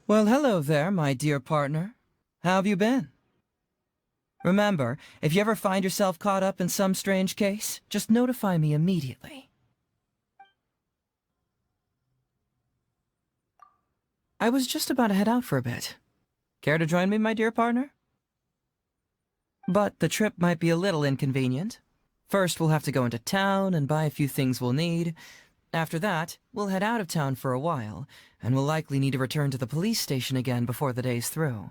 Well, hello there, my dear partner. How have you been? Remember, if you ever find yourself caught up in some strange case, just notify me immediately. I was just about to head out for a bit. Care to join me, my dear partner? But the trip might be a little inconvenient. First, we'll have to go into town and buy a few things we'll need. After that, we'll head out of town for a while, and we'll likely need to return to the police station again before the day's through.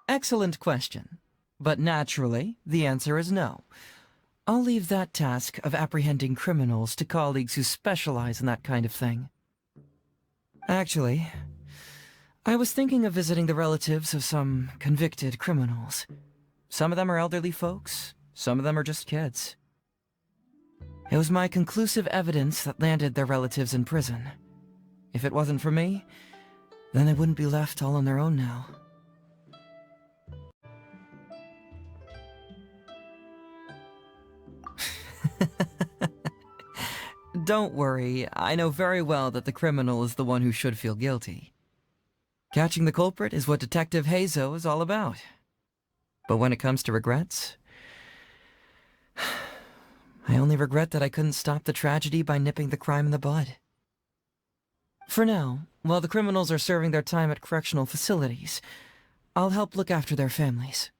Excellent question. But naturally, the answer is no. I'll leave that task of apprehending criminals to colleagues who specialize in that kind of thing. Actually, I was thinking of visiting the relatives of some convicted criminals. Some of them are elderly folks, some of them are just kids. It was my conclusive evidence that landed their relatives in prison. If it wasn't for me, then they wouldn't be left all on their own now. Don't worry, I know very well that the criminal is the one who should feel guilty. Catching the culprit is what Detective Heizou is all about. But when it comes to regrets, I only regret that I couldn't stop the tragedy by nipping the crime in the bud. For now, while the criminals are serving their time at correctional facilities, I'll help look after their families.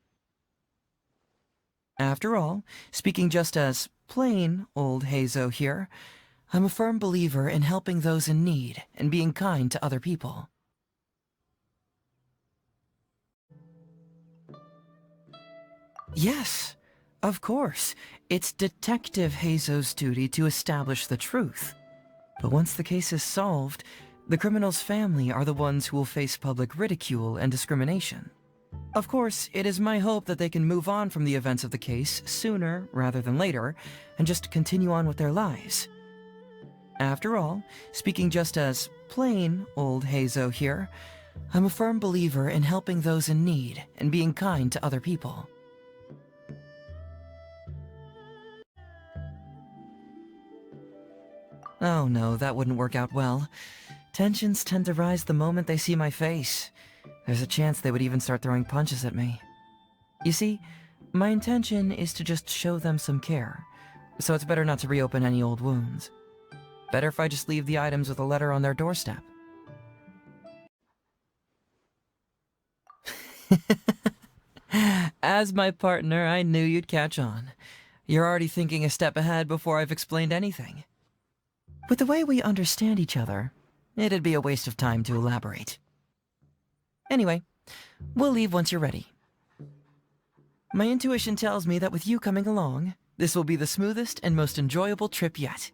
After all, speaking just as plain old Heizou here, I'm a firm believer in helping those in need and being kind to other people. Yes, of course. It's Detective Heizou's duty to establish the truth. But once the case is solved, the criminal's family are the ones who will face public ridicule and discrimination. Of course, it is my hope that they can move on from the events of the case sooner rather than later, and just continue on with their lives. After all, speaking just as plain old Heizou here, I'm a firm believer in helping those in need and being kind to other people. Oh no, that wouldn't work out well. Tensions tend to rise the moment they see my face. There's a chance they would even start throwing punches at me. You see, my intention is to just show them some care, so it's better not to reopen any old wounds. Better if I just leave the items with a letter on their doorstep. As my partner, I knew you'd catch on. You're already thinking a step ahead before I've explained anything. With the way we understand each other, it'd be a waste of time to elaborate. Anyway, we'll leave once you're ready. My intuition tells me that with you coming along, this will be the smoothest and most enjoyable trip yet.